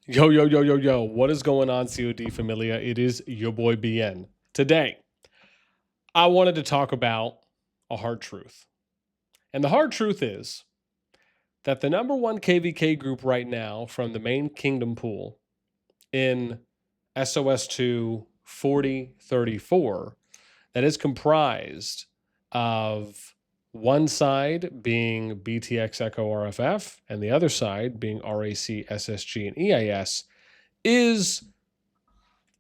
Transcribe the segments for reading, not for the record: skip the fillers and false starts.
Yo, yo, yo, yo, yo. What is going on, COD Familia? It is your boy BN. Today, I wanted to talk about a hard truth. And the hard truth is that the number one KvK group right now from the main kingdom pool in SOS2 4034 that is comprised of one side being BTX Echo RFF and the other side being RAC, SSG, and EIS is,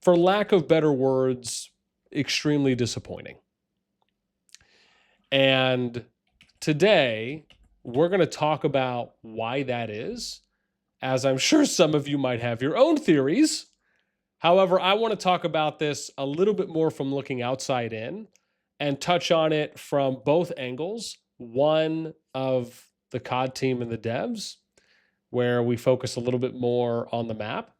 for lack of better words, extremely disappointing. And today, we're going to talk about why that is, as I'm sure some of you might have your own theories. However, I want to talk about this a little bit more from looking outside in and touch on it from both angles. One of the COD team and the devs, where we focus a little bit more on the map.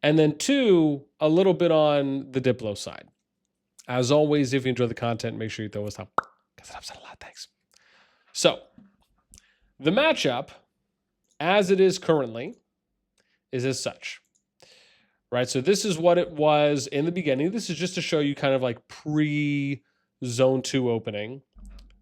And then two, a little bit on the Diplo side. As always, if you enjoy the content, make sure you throw us up, because it helps out a lot. Thanks. So, the matchup, as it is currently, is as such. Right? So this is what it was in the beginning. This is just to show you kind of like pre-Zone 2 opening.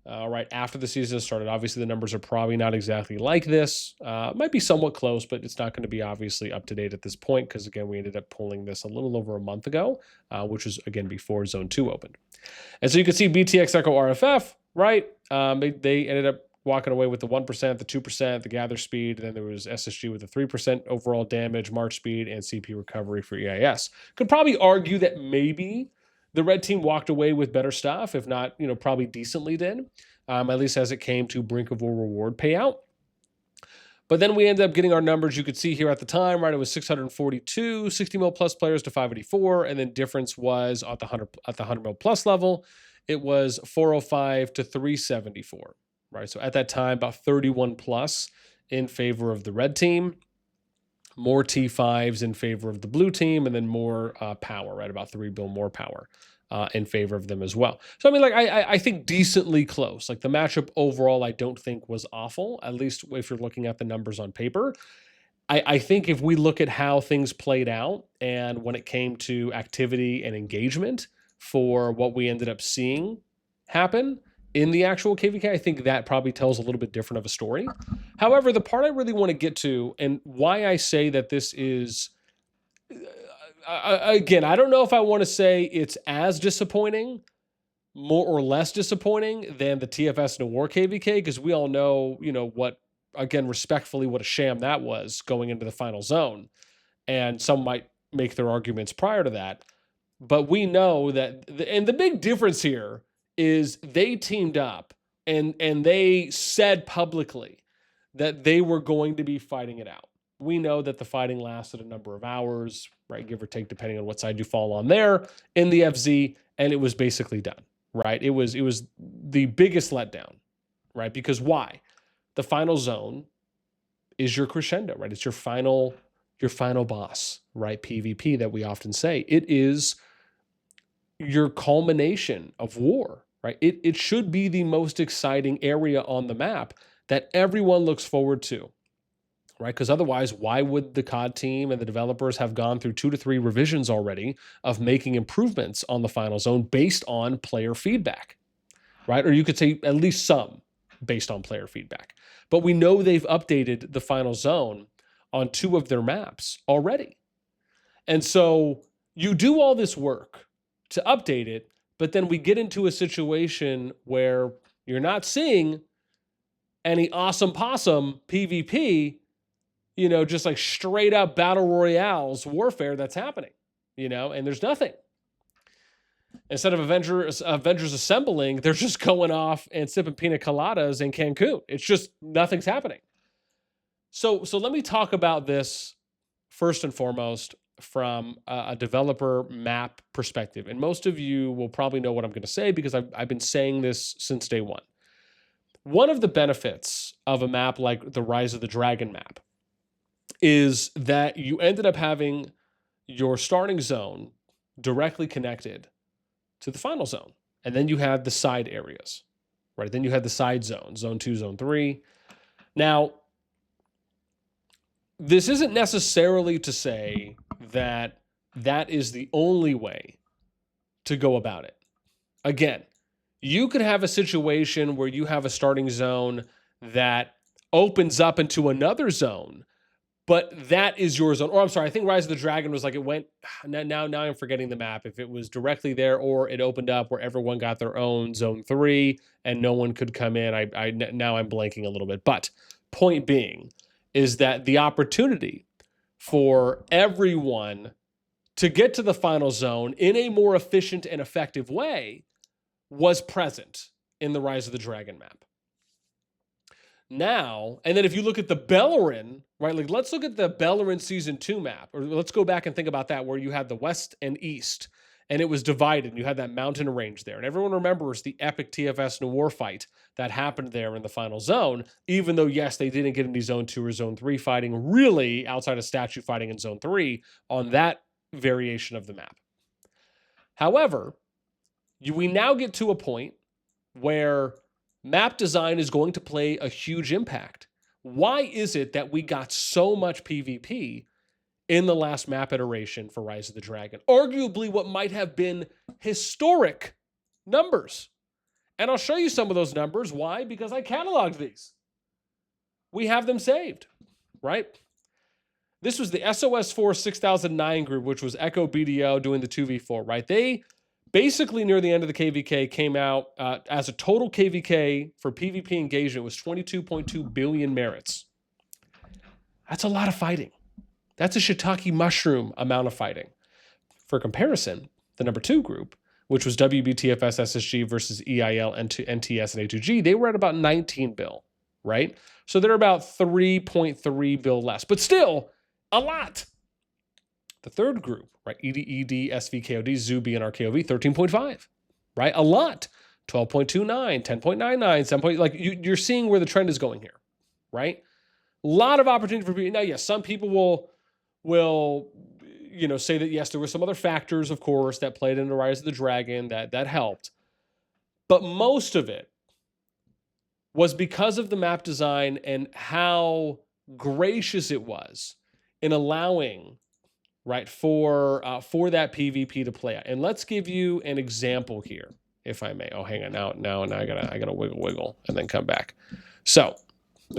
Right after the season started. Obviously, the numbers are probably not exactly like this. Might be somewhat close, but it's not going to be obviously up to date at this point because, again, we ended up pulling this a little over a month ago, which was, again, before Zone 2 opened. And so you can see BTX Echo RFF, right? They ended up walking away with the 1%, the 2%, the gather speed, and then there was SSG with the 3% overall damage, march speed, and CP recovery for EIS. Could probably argue that maybe the red team walked away with better stuff, if not, probably decently did, at least as it came to Brink of War reward payout. But then we ended up getting our numbers. You could see here at the time, right? It was 642, 60 mil plus players to 584, and then difference was at the 100 mil plus level, it was 405 to 374, right? So at that time, about 31 plus in favor of the red team. More T5s in favor of the blue team, and then more power, right? About 3 bill more power in favor of them as well. So, I mean, like, I think decently close. Like, the matchup overall, I don't think was awful, at least if you're looking at the numbers on paper. I think if we look at how things played out and when it came to activity and engagement for what we ended up seeing happen in the actual KvK, I think that probably tells a little bit different of a story. However, the part I really want to get to and why I say that this is, again, I don't know if I want to say it's as disappointing, more or less disappointing than the TFS and War KvK, because we all know, what, again, respectfully, what a sham that was going into the final zone. And some might make their arguments prior to that. But we know that, and the big difference here is they teamed up and they said publicly that they were going to be fighting it out. We know that the fighting lasted a number of hours, right, give or take, depending on what side you fall on there in the FZ, and it was basically done, right? It was the biggest letdown, right? Because why? The final zone is your crescendo, right? It's your final boss, right? PvP that we often say. It is your culmination of war, right? It should be the most exciting area on the map that everyone looks forward to, right? Because otherwise, why would the COD team and the developers have gone through 2 to 3 revisions already of making improvements on the final zone based on player feedback, right? Or you could say at least some based on player feedback. But we know they've updated the final zone on 2 of their maps already. And so you do all this work to update it, but then we get into a situation where you're not seeing any awesome possum PvP, just like straight up battle royales warfare that's happening, and there's nothing. Instead of Avengers assembling, they're just going off and sipping pina coladas in Cancun. It's just nothing's happening. So let me talk about this first and foremost from a developer map perspective. And most of you will probably know what I'm going to say because I've been saying this since day one. One of the benefits of a map like the Rise of the Dragon map is that you ended up having your starting zone directly connected to the final zone. And then you had the side areas, right? Then you had the side zones, zone 2, zone 3. Now, this isn't necessarily to say that that is the only way to go about it. Again, you could have a situation where you have a starting zone that opens up into another zone, but that is your zone. Or I'm sorry, I think Rise of the Dragon was like it went. Now I'm forgetting the map. If it was directly there or it opened up where everyone got their own zone 3 and no one could come in. Now I'm blanking a little bit. But point being is that the opportunity for everyone to get to the final zone in a more efficient and effective way was present in the Rise of the Dragon map. Now, and then if you look at the Bellerin, right, like let's look at the Bellerin Season 2 map, or let's go back and think about that, where you had the West and East, and it was divided, and you had that mountain range there. And everyone remembers the epic TFS Noir fight that happened there in the final zone, even though, yes, they didn't get any Zone 2 or Zone 3 fighting, really, outside of statue fighting in Zone 3 on that variation of the map. However, we now get to a point where map design is going to play a huge impact. Why is it that we got so much PvP in the last map iteration for Rise of the Dragon? Arguably what might have been historic numbers. And I'll show you some of those numbers. Why? Because I cataloged these. We have them saved, right? This was the SOS4 6009 group, which was Echo BDO doing the 2v4, right? They basically near the end of the KvK came out as a total KvK for PvP engagement was 22.2 billion merits. That's a lot of fighting. That's a shiitake mushroom amount of fighting. For comparison, the number 2 group, which was WBTFS SSG versus EIL, NTS, and A2G, they were at about 19 bill, right? So they're about 3.3 bill less, but still a lot. The third group, right? ED, SVKOD, Zuby, and RKOV, 13.5, right? A lot. 12.29, 10.99, 7. Like you're seeing where the trend is going here, right? A lot of opportunity for people. Now, yes, some people will say that, yes, there were some other factors, of course, that played into Rise of the Dragon that helped. But most of it was because of the map design and how gracious it was in allowing, right, for that PvP to play out. And let's give you an example here, if I may. Oh, hang on. Now I gotta wiggle and then come back. So,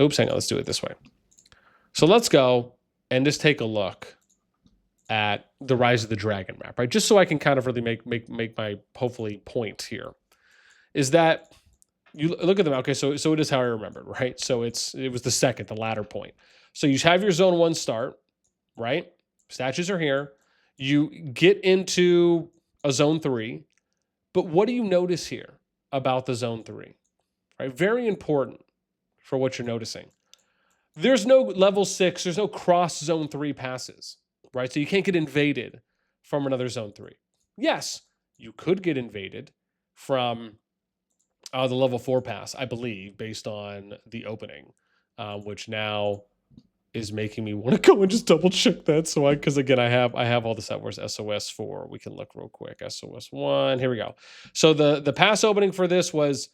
oops, hang on. Let's do it this way. So let's go and just take a look at the Rise of the Dragon map, right? Just so I can kind of really make my hopefully point here, is that you look at them. Okay, so it is how I remembered, right? So it was the latter point. So you have your zone 1 start, right? Statues are here. You get into a zone 3, but what do you notice here about the zone 3? Right? Very important for what you're noticing. There's no level 6, there's no cross zone 3 passes, right? So you can't get invaded from another zone 3. Yes, you could get invaded from the level 4 pass, I believe, based on the opening, which now is making me want to go and just double check that. So because again, I have all this out. Where's SOS4? We can look real quick. SOS1. Here we go. So the pass opening for this was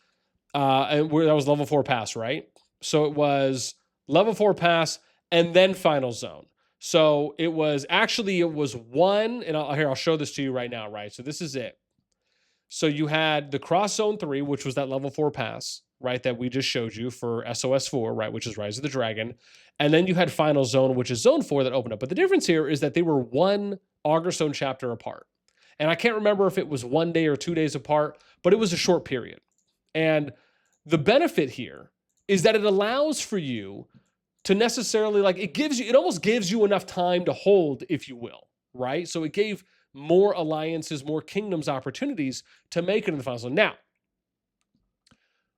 that was level 4 pass, right? So it was level 4 pass and then final zone. So it was 1, and I'll show this to you right now, right? So this is it. So you had the cross zone 3, which was that level 4 pass, right, that we just showed you for SOS4, right, which is Rise of the Dragon. And then you had final zone, which is zone 4 that opened up. But the difference here is that they were one Augerstone chapter apart. And I can't remember if it was 1 day or 2 days apart, but it was a short period. And the benefit here is that it allows for you to necessarily, it almost gives you enough time to hold, if you will, right? So it gave more alliances, more kingdoms opportunities to make it in the final zone. Now,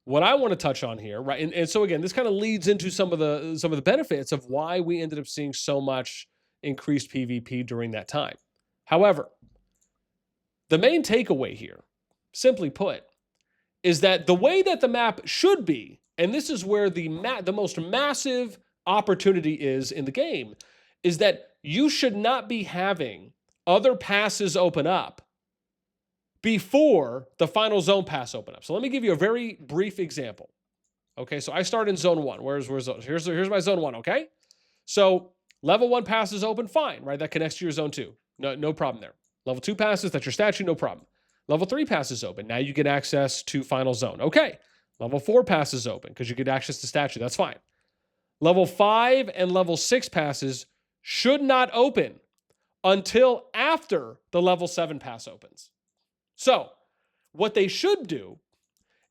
what I want to touch on here, right? And so again, this kind of leads into some of the benefits of why we ended up seeing so much increased PvP during that time. However, the main takeaway here, simply put, is that the way that the map should be, and this is where the most massive opportunity is in the game, is that you should not be having other passes open up before the final zone pass open up. So let me give you a very brief example. Okay, so I start in zone 1. Here's my zone 1, okay? So Level 1 passes open, fine, right? That connects to your zone 2. No problem there. Level 2 passes, that's your statue, no problem. Level 3 passes open. Now you get access to final zone. Okay. Level 4 passes open because you get access to statue. That's fine. Level 5 and level 6 passes should not open until after the level 7 pass opens. So what they should do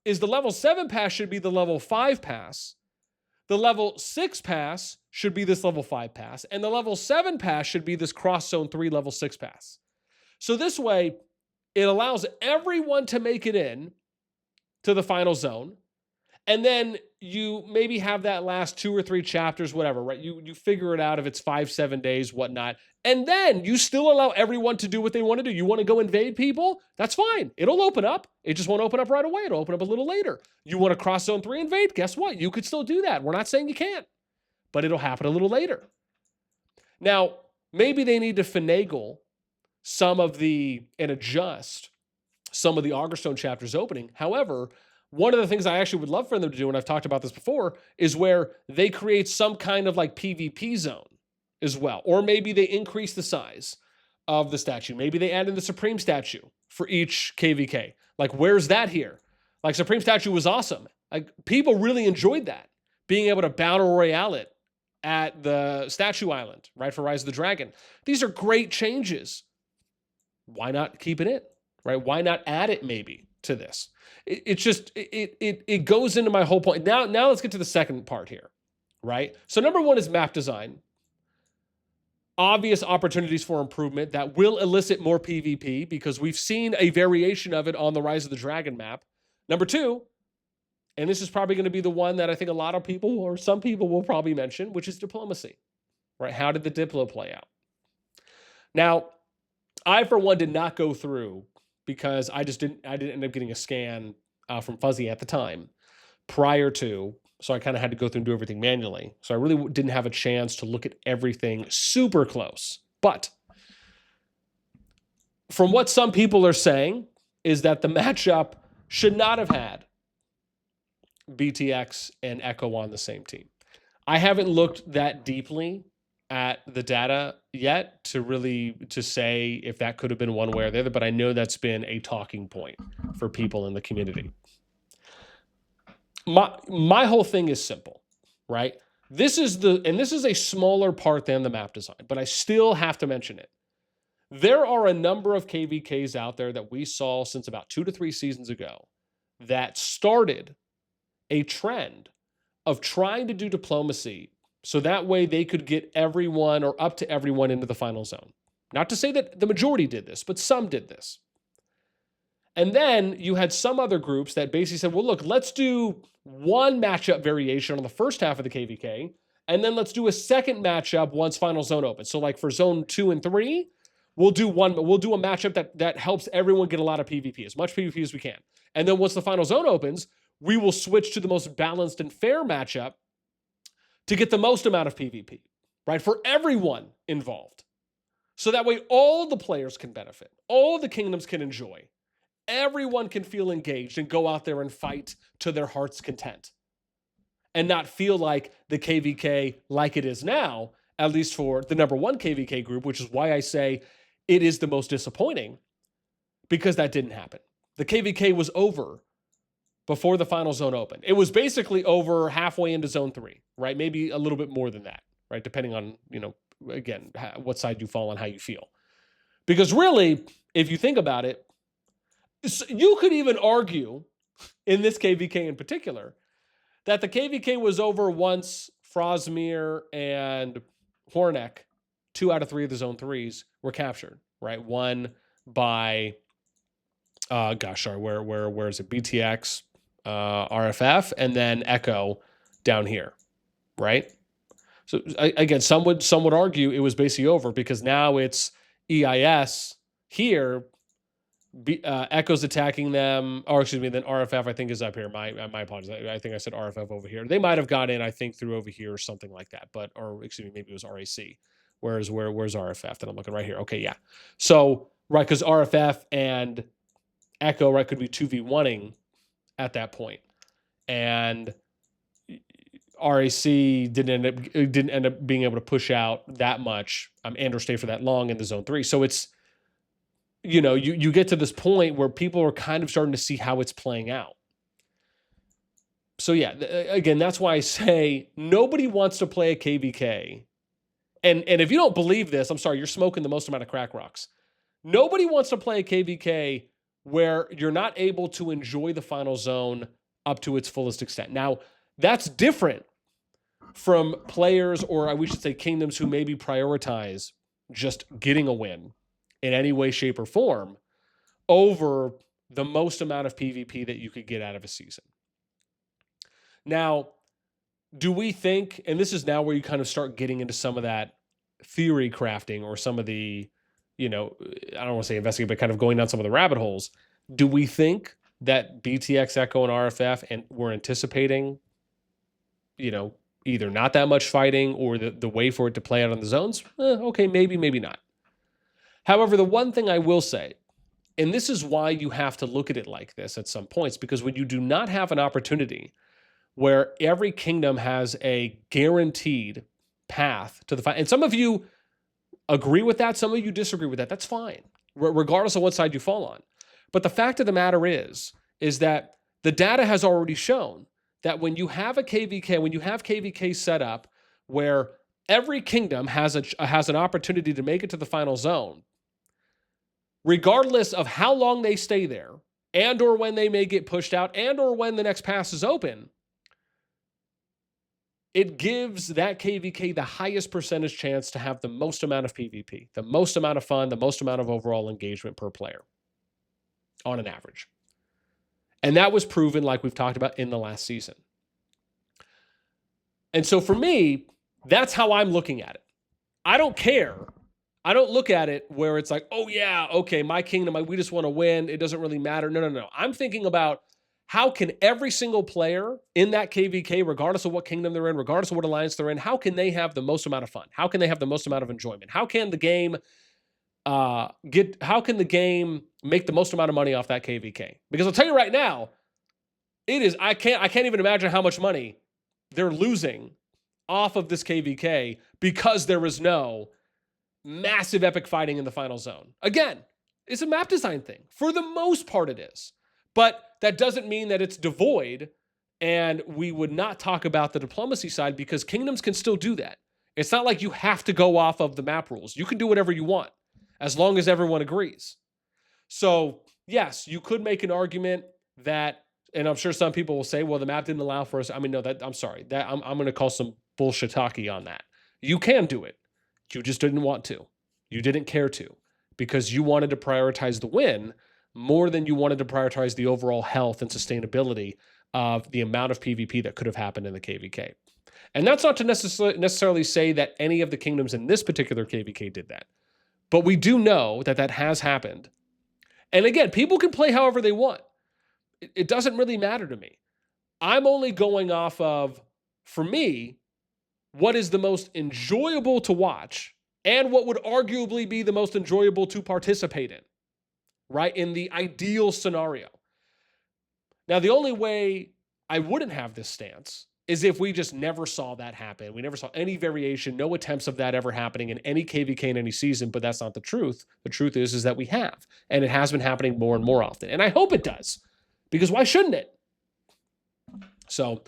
is the level 7 pass should be the level 5 pass. The level 6 pass should be this level 5 pass. And the level 7 pass should be this cross zone 3 level 6 pass. So this way, it allows everyone to make it in to the final zone. And then you maybe have that last 2 or 3 chapters, whatever, right? You figure it out if it's 5-7 days, whatnot. And then you still allow everyone to do what they want to do. You want to go invade people? That's fine. It'll open up. It just won't open up right away. It'll open up a little later. You want to cross zone 3 invade? Guess what? You could still do that. We're not saying you can't, but it'll happen a little later. Now, maybe they need to finagle some of and adjust some of the Augerstone chapters opening. However, one of the things I actually would love for them to do, and I've talked about this before, is where they create some kind of like PvP zone as well. Or maybe they increase the size of the statue. Maybe they add in the Supreme statue for each KvK. Like, where's that here? Like, Supreme statue was awesome. Like, people really enjoyed that. Being able to battle royale it at the Statue Island, right, for Rise of the Dragon. These are great changes. Why not keep it in, right? Why not add it maybe to this? It goes into my whole point. Now let's get to the second part here, right? So number 1 is map design. Obvious opportunities for improvement that will elicit more PvP because we've seen a variation of it on the Rise of the Dragon map. Number 2, and this is probably going to be the one that I think a lot of people or some people will probably mention, which is diplomacy, right? How did the Diplo play out? Now, I, for one, did not go through because I didn't end up getting a scan from Fuzzy at the time prior to, so I kind of had to go through and do everything manually. So I really didn't have a chance to look at everything super close. But from what some people are saying is that the matchup should not have had BTX and Echo on the same team. I haven't looked that deeply at the data yet to say if that could have been one way or the other, but I know that's been a talking point for people in the community. My whole thing is simple, right? This is a smaller part than the map design, but I still have to mention it. There are a number of KvKs out there that we saw since about 2 to 3 seasons ago that started a trend of trying to do diplomacy so that way they could get everyone or up to everyone into the final zone. Not to say that the majority did this, but some did this. And then you had some other groups that basically said, well, look, let's do one matchup variation on the first half of the KvK, and then let's do a second matchup once final zone opens. So like for zone 2 and 3, we'll do a matchup that helps everyone get a lot of PvP, as much PvP as we can. And then once the final zone opens, we will switch to the most balanced and fair matchup to get the most amount of PvP, right? For everyone involved. So that way all the players can benefit. All the kingdoms can enjoy. Everyone can feel engaged and go out there and fight to their heart's content. And not feel like the KvK like it is now, at least for the number 1 KvK group, which is why I say it is the most disappointing, because that didn't happen. The KvK was over before the final zone opened. It was basically over halfway into zone 3, right? Maybe a little bit more than that, right? Depending on, again, what side you fall on, how you feel. Because really, if you think about it, you could even argue, in this KvK in particular, that the KvK was over once Frosmere and Hornek, 2 out of 3 of the zone 3s, were captured, right? One by, where is it? BTX, RFF, and then Echo down here, right? So again, some would argue it was basically over because now it's EIS here, Echo's attacking them, or excuse me, then RFF I think is up here. My apologies. I think I said RFF over here. They might have got in, I think, through over here or something like that. Or excuse me, maybe it was RAC. Where's RFF? That I'm looking right here. Okay, yeah. So right, because RFF and Echo, right, could be 2v1ing at that point. And RAC didn't end up being able to push out that much and or stay for that long in the zone 3. So it's, you get to this point where people are kind of starting to see how it's playing out. So yeah, again, that's why I say nobody wants to play a KvK. And if you don't believe this, I'm sorry, you're smoking the most amount of crack rocks. Nobody wants to play a KvK where you're not able to enjoy the final zone up to its fullest extent. Now, that's different from players, or we should say kingdoms, who maybe prioritize just getting a win in any way, shape, or form over the most amount of PvP that you could get out of a season. Now, do we think, and this is now where you kind of start getting into some of that theory crafting or some of the, I don't want to say investigate, but kind of going down some of the rabbit holes. Do we think that BTX, Echo, and RFF, and we're anticipating, either not that much fighting or the way for it to play out on the zones? Okay, maybe, maybe not. However, the one thing I will say, and this is why you have to look at it like this at some points, because when you do not have an opportunity where every kingdom has a guaranteed path to the final, and some of you agree with that, some of you disagree with that, that's fine, regardless of what side you fall on. But the fact of the matter is that the data has already shown that when you have a KvK, when you have KvK set up where every kingdom has an opportunity to make it to the final zone, regardless of how long they stay there, and or when they may get pushed out, and or when the next pass is open, it gives that KvK the highest percentage chance to have the most amount of PvP, the most amount of fun, the most amount of overall engagement per player on an average. And that was proven, like we've talked about, in the last season. And so for me, that's how I'm looking at it. I don't care. I don't look at it where it's like, oh yeah, okay, my kingdom, we just want to win. It doesn't really matter. No. I'm thinking about how can every single player in that KvK, regardless of what kingdom they're in, regardless of what alliance they're in, how can they have the most amount of fun? How can they have the most amount of enjoyment? How can the game make the most amount of money off that KvK? Because I'll tell you right now, I can't even imagine how much money they're losing off of this KvK because there is no massive epic fighting in the final zone. Again, it's a map design thing. For the most part it is. But that doesn't mean that it's devoid, and we would not talk about the diplomacy side, because kingdoms can still do that. It's not like you have to go off of the map rules. You can do whatever you want, as long as everyone agrees. So, yes, you could make an argument that, and I'm sure some people will say, well, the map didn't allow for us. I'm sorry. I'm going to call some bullshitaki on that. You can do it. You just didn't want to. You didn't care to, because you wanted to prioritize the win more than you wanted to prioritize the overall health and sustainability of the amount of PvP that could have happened in the KvK. And that's not to necessarily say that any of the kingdoms in this particular KvK did that. But we do know that that has happened. And again, people can play however they want. It doesn't really matter to me. I'm only going off of, for me, what is the most enjoyable to watch and what would arguably be the most enjoyable to participate in, right? In the ideal scenario. Now, the only way I wouldn't have this stance is if we just never saw that happen. We never saw any variation, no attempts of that ever happening in any KvK in any season, but that's not the truth. The truth is that we have, and it has been happening more and more often. And I hope it does, because why shouldn't it? So,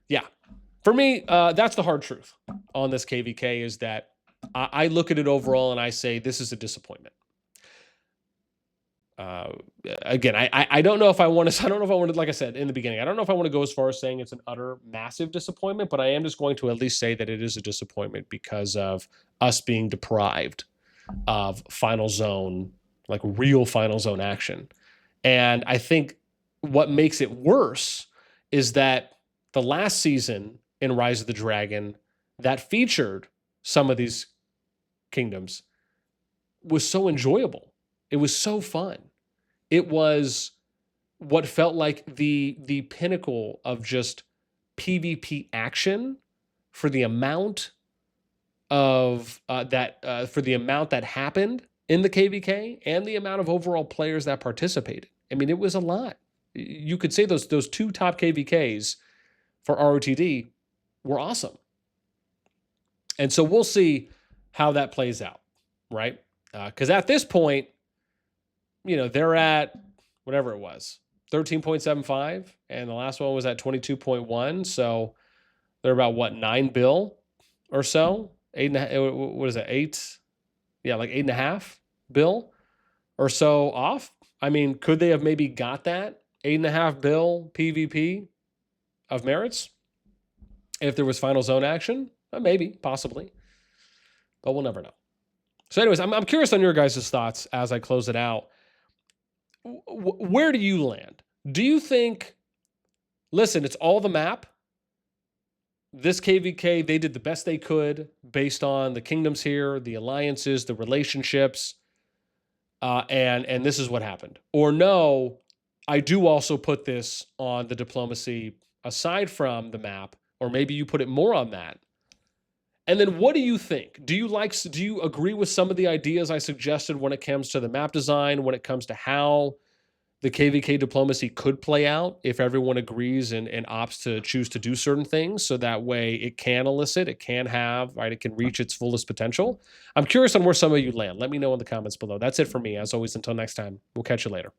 yeah. For me, that's the hard truth on this KvK, is that I look at it overall and I say this is a disappointment. Again, I don't know if I want to, like I said in the beginning, I don't know if I want to go as far as saying it's an utter massive disappointment, but I am just going to at least say that it is a disappointment because of us being deprived of final zone, like real final zone action. And I think what makes it worse is that the last season in Rise of the Dragon that featured some of these kingdoms was so enjoyable. It was so fun. It was what felt like the pinnacle of just PvP action for the amount of for the amount that happened in the KvK and the amount of overall players that participated. I mean, it was a lot. You could say those two top KvKs for ROTD were awesome. And so we'll see how that plays out, right? Because at this point, they're at whatever it was, 13.75, and the last one was at 22.1. So they're about what, $9 billion or so? What is that? Like $8.5 billion or so off. I mean, could they have maybe got that $8.5 billion PvP of merits if there was final zone action? Maybe, possibly, but we'll never know. So anyways, I'm curious on your guys' thoughts as I close it out. Where do you land? Do you think, listen, it's all the map. This KvK, they did the best they could based on the kingdoms here, the alliances, the relationships, and this is what happened. Or no, I do also put this on the diplomacy aside from the map, or maybe you put it more on that. And then what do you think? Do you agree with some of the ideas I suggested when it comes to the map design, when it comes to how the KvK diplomacy could play out if everyone agrees and opts to choose to do certain things, so that way it can elicit, it can have, right, it can reach its fullest potential? I'm curious on where some of you land. Let me know in the comments below. That's it for me. As always, until next time, we'll catch you later.